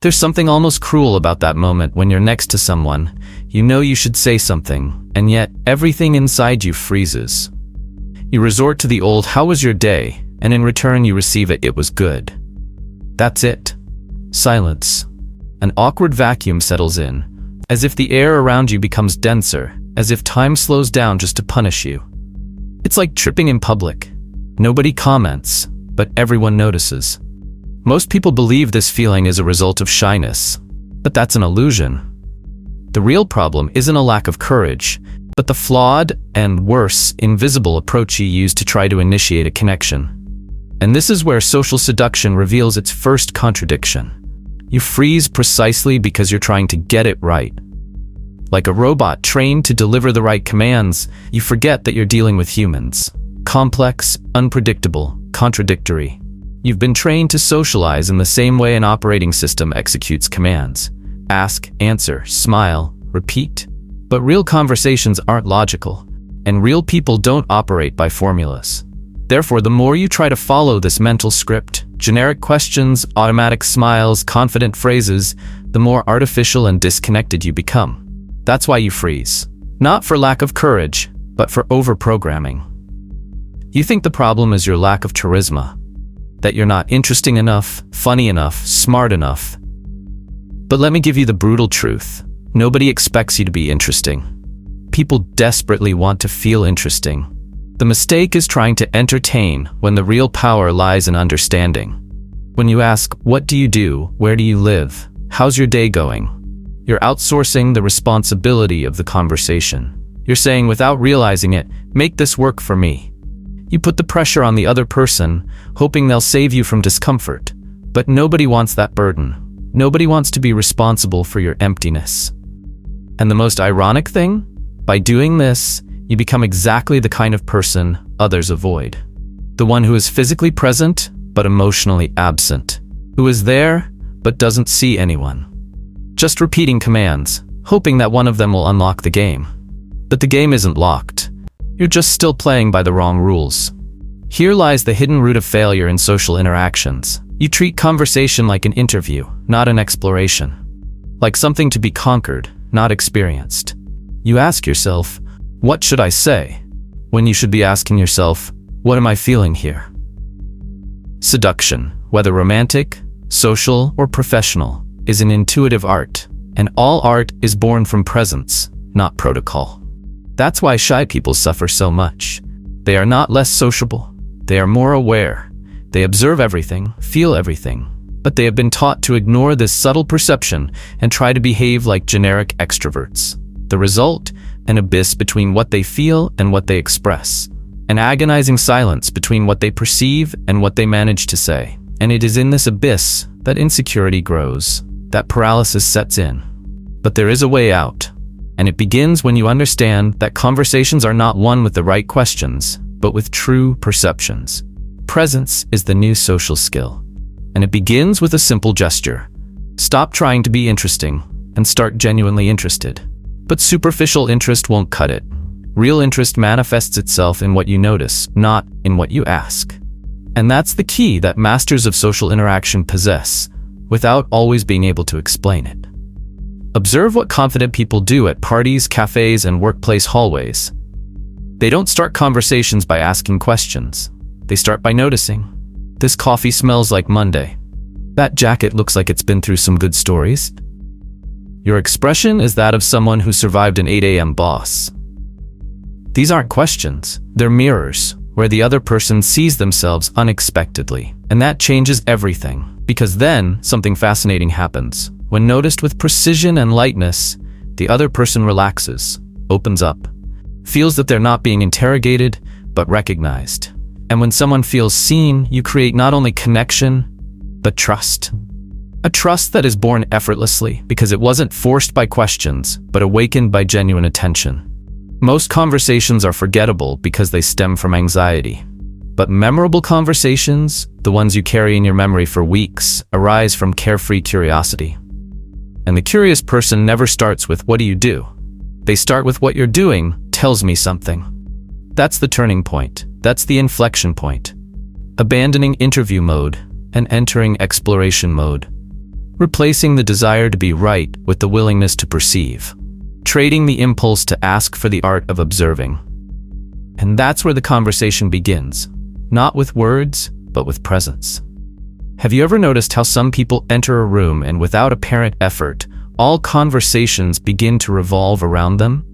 There's something almost cruel about that moment when you're next to someone. You know you should say something, and yet everything inside you freezes. You resort to the old "how was your day?" and in return you receive "it was good." That's it. Silence. An awkward vacuum settles in, as if the air around you becomes denser, as if time slows down just to punish you. It's like tripping in public. Nobody comments, but everyone notices. Most people believe this feeling is a result of shyness, but that's an illusion. The real problem isn't a lack of courage, but the flawed, and worse, invisible approach you use to try to initiate a connection. And this is where social seduction reveals its first contradiction. You freeze precisely because you're trying to get it right. Like a robot trained to deliver the right commands, you forget that you're dealing with humans. Complex, unpredictable, contradictory. You've been trained to socialize in the same way an operating system executes commands. Ask, answer, smile, repeat. But real conversations aren't logical, and real people don't operate by formulas. Therefore, the more you try to follow this mental script, generic questions, automatic smiles, confident phrases, the more artificial and disconnected you become. That's why you freeze. Not for lack of courage, but for over-programming. You think the problem is your lack of charisma, that you're not interesting enough, funny enough, smart enough. But let me give you the brutal truth. Nobody expects you to be interesting. People desperately want to feel interesting. The mistake is trying to entertain when the real power lies in understanding. When you ask, "What do you do? Where do you live? How's your day going?" you're outsourcing the responsibility of the conversation. You're saying without realizing it, "Make this work for me." You put the pressure on the other person, hoping they'll save you from discomfort. But nobody wants that burden. Nobody wants to be responsible for your emptiness. And the most ironic thing? By doing this, you become exactly the kind of person others avoid. The one who is physically present, but emotionally absent. Who is there, but doesn't see anyone. Just repeating commands, hoping that one of them will unlock the game. But the game isn't locked. You're just still playing by the wrong rules. Here lies the hidden root of failure in social interactions. You treat conversation like an interview, not an exploration. Like something to be conquered, not experienced. You ask yourself, "What should I say?" when you should be asking yourself, "What am I feeling here?" Seduction, whether romantic, social, or professional, is an intuitive art, and all art is born from presence, not protocol. That's why shy people suffer so much. They are not less sociable. They are more aware. They observe everything, feel everything, but they have been taught to ignore this subtle perception and try to behave like generic extroverts. The result? An abyss between what they feel and what they express. An agonizing silence between what they perceive and what they manage to say. And it is in this abyss that insecurity grows, that paralysis sets in. But there is a way out. And it begins when you understand that conversations are not won with the right questions, but with true perceptions. Presence is the new social skill. And it begins with a simple gesture. Stop trying to be interesting and start genuinely interested. But superficial interest won't cut it. Real interest manifests itself in what you notice, not in what you ask. And that's the key that masters of social interaction possess, without always being able to explain it. Observe what confident people do at parties, cafes, and workplace hallways. They don't start conversations by asking questions. They start by noticing. This coffee smells like Monday. That jacket looks like it's been through some good stories. Your expression is that of someone who survived an 8 a.m. boss. These aren't questions, they're mirrors, where the other person sees themselves unexpectedly. And that changes everything, because then something fascinating happens. When noticed with precision and lightness, the other person relaxes, opens up, feels that they're not being interrogated, but recognized. And when someone feels seen, you create not only connection, but trust. A trust that is born effortlessly because it wasn't forced by questions, but awakened by genuine attention. Most conversations are forgettable because they stem from anxiety. But memorable conversations, the ones you carry in your memory for weeks, arise from carefree curiosity. And the curious person never starts with, "What do you do?" They start with, "What you're doing tells me something." That's the turning point. That's the inflection point. Abandoning interview mode and entering exploration mode. replacing the desire to be right with the willingness to perceive, trading the impulse to ask for the art of observing. And that's where the conversation begins, not with words, but with presence. Have you ever noticed how some people enter a room and without apparent effort, all conversations begin to revolve around them?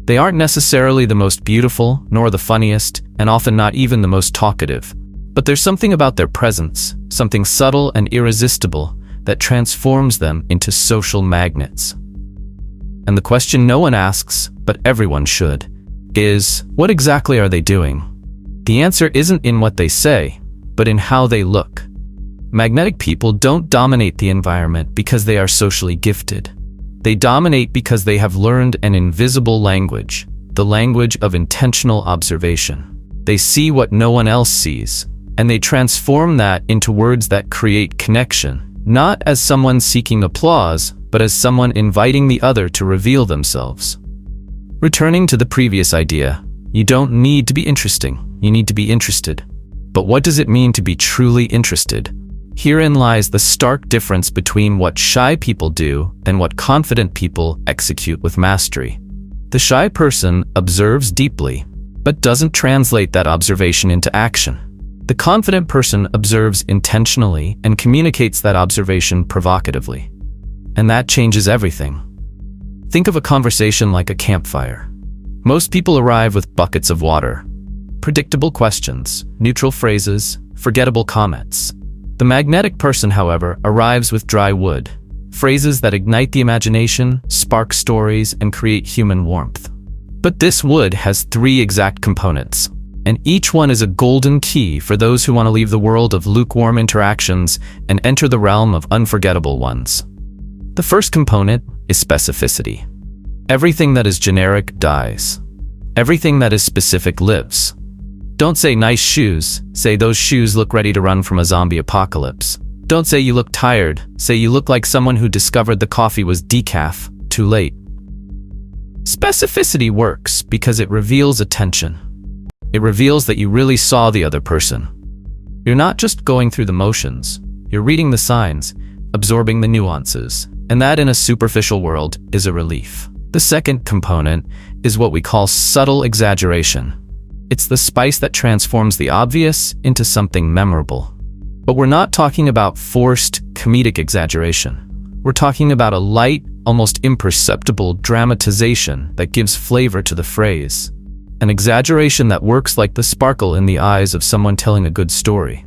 They aren't necessarily the most beautiful, nor the funniest, and often not even the most talkative. But there's something about their presence, something subtle and irresistible, that transforms them into social magnets. And the question no one asks, but everyone should, is, what exactly are they doing? The answer isn't in what they say, but in how they look. Magnetic people don't dominate the environment because they are socially gifted. They dominate because they have learned an invisible language, the language of intentional observation. They see what no one else sees, and they transform that into words that create connection, not as someone seeking applause, but as someone inviting the other to reveal themselves. Returning to the previous idea, you don't need to be interesting, you need to be interested. But what does it mean to be truly interested? Herein lies the stark difference between what shy people do and what confident people execute with mastery. The shy person observes deeply, but doesn't translate that observation into action. The confident person observes intentionally and communicates that observation provocatively. And that changes everything. Think of a conversation like a campfire. Most people arrive with buckets of water, predictable questions, neutral phrases, forgettable comments. The magnetic person, however, arrives with dry wood, phrases that ignite the imagination, spark stories, and create human warmth. But this wood has 3 exact components, and each one is a golden key for those who want to leave the world of lukewarm interactions and enter the realm of unforgettable ones. The first component is specificity. Everything that is generic dies. Everything that is specific lives. Don't say nice shoes, say those shoes look ready to run from a zombie apocalypse. Don't say you look tired, say you look like someone who discovered the coffee was decaf, too late. Specificity works because it reveals attention. It reveals that you really saw the other person. You're not just going through the motions, you're reading the signs, absorbing the nuances, and that in a superficial world is a relief. The second component is what we call subtle exaggeration. It's the spice that transforms the obvious into something memorable. But we're not talking about forced comedic exaggeration. We're talking about a light, almost imperceptible dramatization that gives flavor to the phrase. An exaggeration that works like the sparkle in the eyes of someone telling a good story.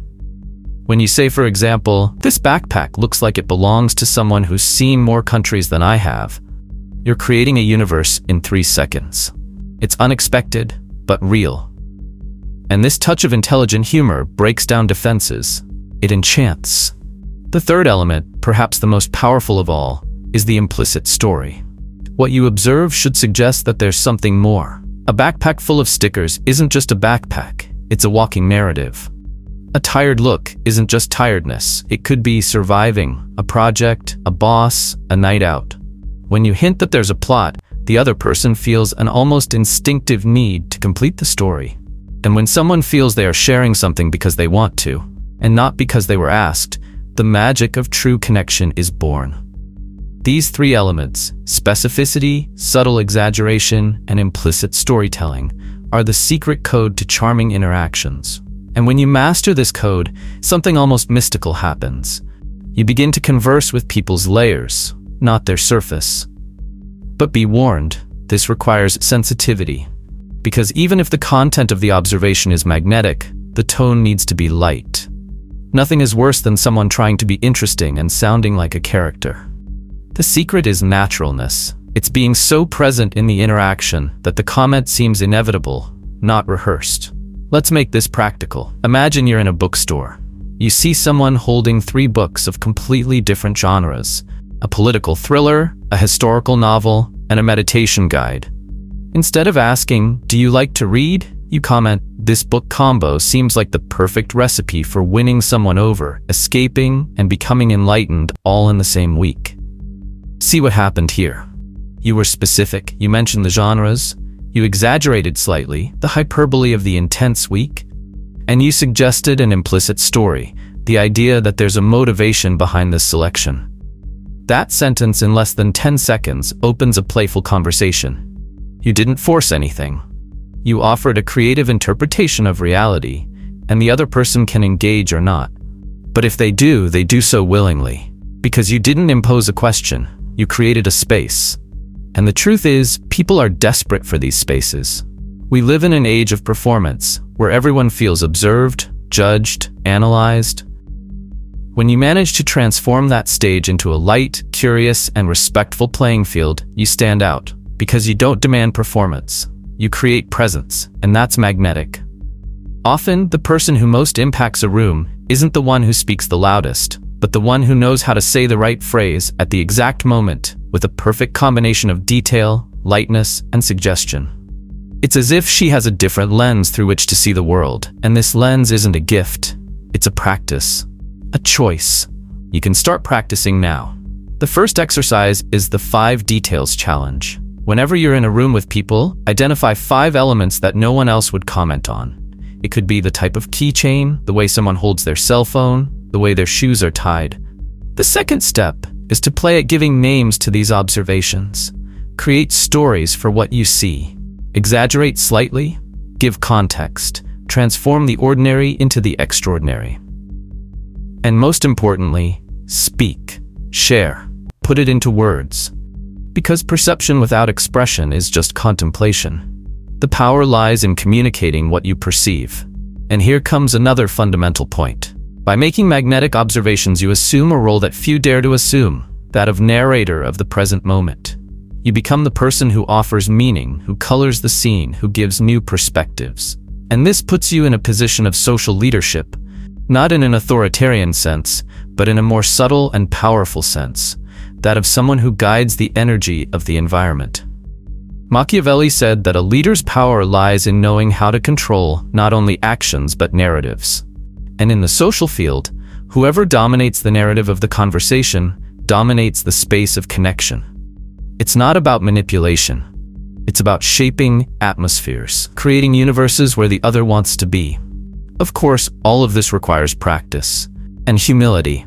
When you say, for example, "This backpack looks like it belongs to someone who's seen more countries than I have," you're creating a universe in 3 seconds. It's unexpected, but real. And this touch of intelligent humor breaks down defenses. It enchants. The third element, perhaps the most powerful of all, is the implicit story. What you observe should suggest that there's something more. A backpack full of stickers isn't just a backpack, it's a walking narrative. A tired look isn't just tiredness, it could be surviving, a project, a boss, a night out. When you hint that there's a plot, the other person feels an almost instinctive need to complete the story. And when someone feels they are sharing something because they want to, and not because they were asked, the magic of true connection is born. These 3 elements, specificity, subtle exaggeration, and implicit storytelling, are the secret code to charming interactions. And when you master this code, something almost mystical happens. You begin to converse with people's layers, not their surface. But be warned, this requires sensitivity. Because even if the content of the observation is magnetic, the tone needs to be light. Nothing is worse than someone trying to be interesting and sounding like a character. The secret is naturalness. It's being so present in the interaction that the comment seems inevitable, not rehearsed. Let's make this practical. Imagine you're in a bookstore. You see someone holding 3 books of completely different genres: a political thriller, a historical novel, and a meditation guide. Instead of asking, "Do you like to read?" you comment, "This book combo seems like the perfect recipe for winning someone over, escaping, and becoming enlightened all in the same week." See what happened here. You were specific, you mentioned the genres, you exaggerated slightly, the hyperbole of the intense week, and you suggested an implicit story, the idea that there's a motivation behind this selection. That sentence in less than 10 seconds opens a playful conversation. You didn't force anything. You offered a creative interpretation of reality, and the other person can engage or not. But if they do so willingly. Because you didn't impose a question, you created a space. And the truth is, people are desperate for these spaces. We live in an age of performance, where everyone feels observed, judged, analyzed. When you manage to transform that stage into a light, curious, and respectful playing field, you stand out. Because you don't demand performance. You create presence, and that's magnetic. Often, the person who most impacts a room isn't the one who speaks the loudest, but the one who knows how to say the right phrase at the exact moment, with a perfect combination of detail, lightness, and suggestion. It's as if she has a different lens through which to see the world, and this lens isn't a gift. It's a practice. A choice. You can start practicing now. The first exercise is the 5 details challenge. Whenever you're in a room with people, identify 5 elements that no one else would comment on. It could be the type of keychain, the way someone holds their cell phone, the way their shoes are tied. The second step is to play at giving names to these observations. Create stories for what you see. Exaggerate slightly, give context, transform the ordinary into the extraordinary. And most importantly, speak, share, put it into words. Because perception without expression is just contemplation. The power lies in communicating what you perceive. And here comes another fundamental point. By making magnetic observations, you assume a role that few dare to assume, that of narrator of the present moment. You become the person who offers meaning, who colors the scene, who gives new perspectives. And this puts you in a position of social leadership, not in an authoritarian sense, but in a more subtle and powerful sense, that of someone who guides the energy of the environment. Machiavelli said that a leader's power lies in knowing how to control not only actions but narratives. And in the social field, whoever dominates the narrative of the conversation dominates the space of connection. It's not about manipulation. It's about shaping atmospheres, creating universes where the other wants to be. Of course, all of this requires practice and humility.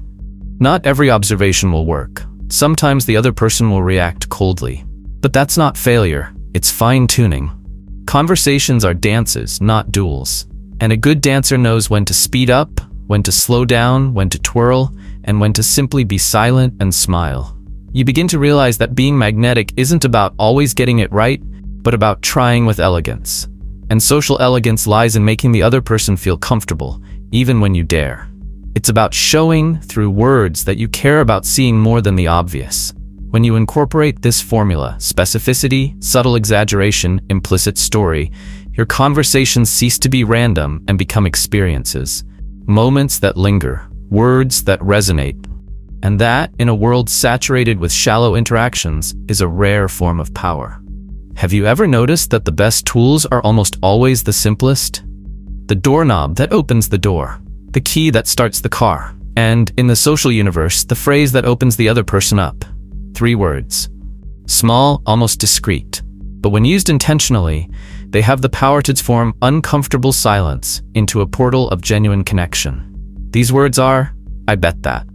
Not every observation will work. Sometimes the other person will react coldly. But that's not failure, it's fine-tuning. Conversations are dances, not duels. And a good dancer knows when to speed up, when to slow down, when to twirl, and when to simply be silent and smile. You begin to realize that being magnetic isn't about always getting it right, but about trying with elegance. And social elegance lies in making the other person feel comfortable, even when you dare. It's about showing, through words, that you care about seeing more than the obvious. When you incorporate this formula, specificity, subtle exaggeration, implicit story, your conversations cease to be random and become experiences. Moments that linger, words that resonate. And that, in a world saturated with shallow interactions, is a rare form of power. Have you ever noticed that the best tools are almost always the simplest? The doorknob that opens the door, the key that starts the car, and, in the social universe, the phrase that opens the other person up. 3 words. Small, almost discreet. But when used intentionally, they have the power to transform uncomfortable silence into a portal of genuine connection. These words are, I bet that.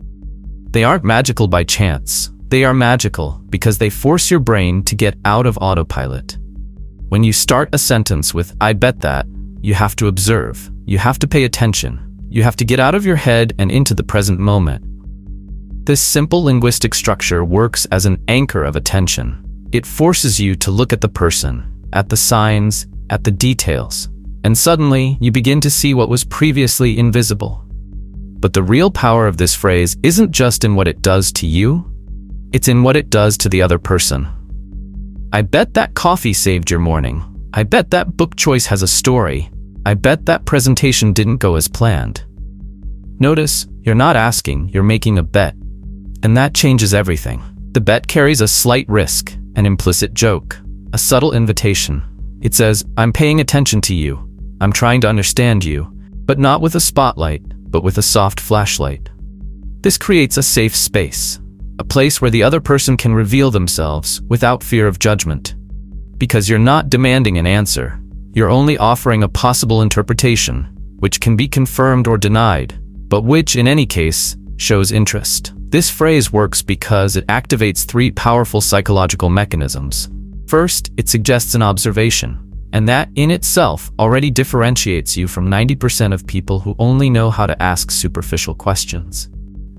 They aren't magical by chance. They are magical because they force your brain to get out of autopilot. When you start a sentence with, I bet that, you have to observe. You have to pay attention. You have to get out of your head and into the present moment. This simple linguistic structure works as an anchor of attention. It forces you to look at the person, at the signs, at the details, and suddenly you begin to see what was previously invisible. But the real power of this phrase isn't just in what it does to you, it's in what it does to the other person. I bet that coffee saved your morning. I bet that book choice has a story. I bet that presentation didn't go as planned. Notice, you're not asking, you're making a bet. And that changes everything. The bet carries a slight risk, an implicit joke, a subtle invitation. It says, I'm paying attention to you. I'm trying to understand you, but not with a spotlight, but with a soft flashlight. This creates a safe space, a place where the other person can reveal themselves without fear of judgment. Because you're not demanding an answer, you're only offering a possible interpretation, which can be confirmed or denied, but which, in any case, shows interest. This phrase works because it activates three powerful psychological mechanisms. First, it suggests an observation, and that in itself already differentiates you from 90% of people who only know how to ask superficial questions.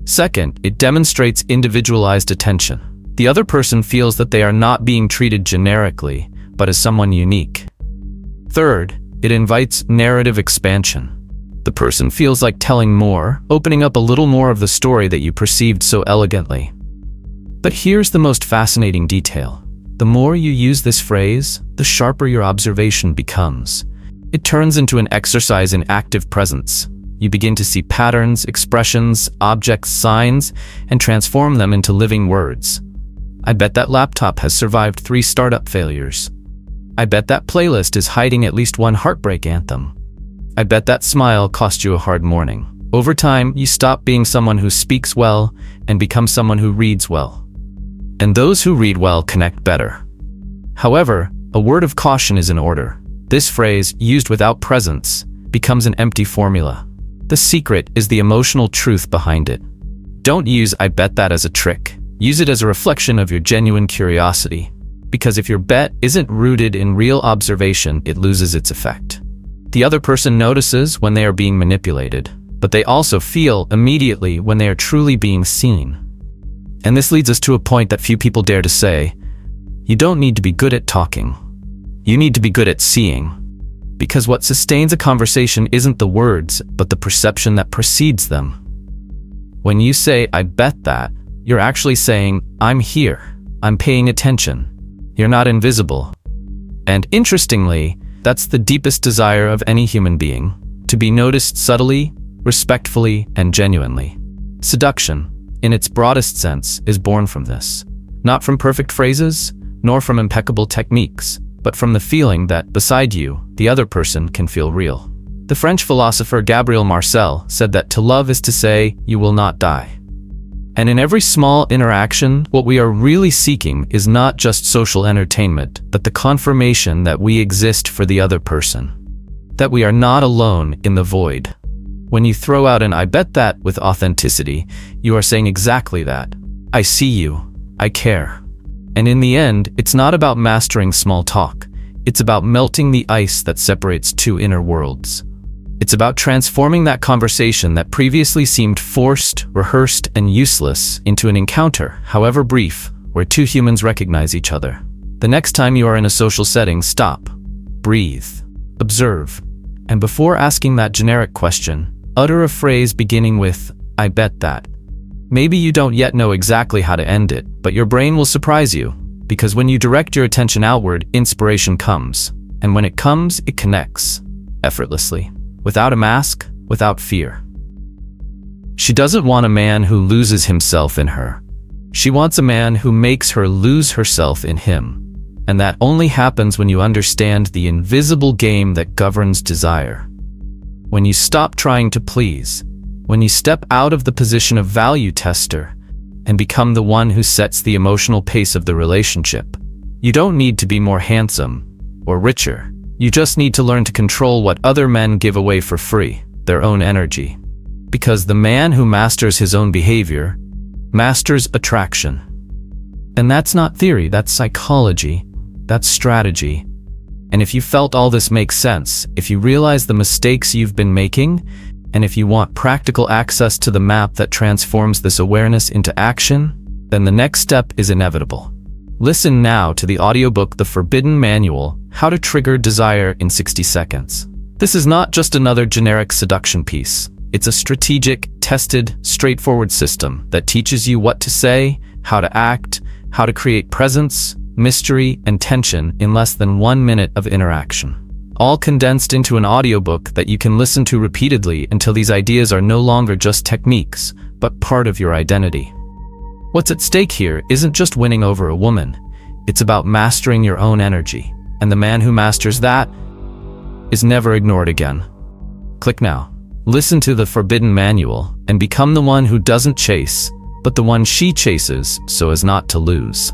Second, it demonstrates individualized attention. The other person feels that they are not being treated generically, but as someone unique. Third, it invites narrative expansion. The person feels like telling more, opening up a little more of the story that you perceived so elegantly. But here's the most fascinating detail. The more you use this phrase, the sharper your observation becomes. It turns into an exercise in active presence. You begin to see patterns, expressions, objects, signs, and transform them into living words. I bet that laptop has survived 3 startup failures. I bet that playlist is hiding at least one heartbreak anthem. I bet that smile cost you a hard morning. Over time, you stop being someone who speaks well and become someone who reads well. And those who read well connect better. However, a word of caution is in order. This phrase, used without presence, becomes an empty formula. The secret is the emotional truth behind it. Don't use "I bet that" as a trick. Use it as a reflection of your genuine curiosity. Because if your bet isn't rooted in real observation, it loses its effect. The other person notices when they are being manipulated, but they also feel immediately when they are truly being seen. And this leads us to a point that few people dare to say. You don't need to be good at talking. You need to be good at seeing. Because what sustains a conversation isn't the words, but the perception that precedes them. When you say, "I bet that," you're actually saying, "I'm here. I'm paying attention. You're not invisible." And interestingly, that's the deepest desire of any human being, to be noticed subtly, respectfully, and genuinely. Seduction, in its broadest sense, is born from this. Not from perfect phrases, nor from impeccable techniques, but from the feeling that, beside you, the other person can feel real. The French philosopher Gabriel Marcel said that to love is to say, "You will not die." And in every small interaction, what we are really seeking is not just social entertainment, but the confirmation that we exist for the other person. That we are not alone in the void. When you throw out an "I bet that" with authenticity, you are saying exactly that. I see you. I care. And in the end, it's not about mastering small talk. It's about melting the ice that separates two inner worlds. It's about transforming that conversation that previously seemed forced, rehearsed, and useless into an encounter, however brief, where two humans recognize each other. The next time you are in a social setting, stop, breathe, observe, and before asking that generic question, utter a phrase beginning with, "I bet that." Maybe you don't yet know exactly how to end it, but your brain will surprise you, because when you direct your attention outward, inspiration comes. And when it comes, it connects, effortlessly. Without a mask, without fear. She doesn't want a man who loses himself in her. She wants a man who makes her lose herself in him. And that only happens when you understand the invisible game that governs desire. When you stop trying to please. When you step out of the position of value tester and become the one who sets the emotional pace of the relationship. You don't need to be more handsome or richer. You just need to learn to control what other men give away for free, their own energy. Because the man who masters his own behavior masters attraction. And that's not theory, that's psychology, that's strategy. And if you felt all this makes sense, if you realize the mistakes you've been making, and if you want practical access to the map that transforms this awareness into action, then the next step is inevitable. Listen now to the audiobook The Forbidden Manual, How to Trigger Desire in 60 Seconds. This is not just another generic seduction piece. It's a strategic, tested, straightforward system that teaches you what to say, how to act, how to create presence, mystery, and tension in less than 1 minute of interaction. All condensed into an audiobook that you can listen to repeatedly until these ideas are no longer just techniques, but part of your identity. What's at stake here isn't just winning over a woman. It's about mastering your own energy. And the man who masters that is never ignored again. Click now. Listen to The Forbidden Manual and become the one who doesn't chase, but the one she chases so as not to lose.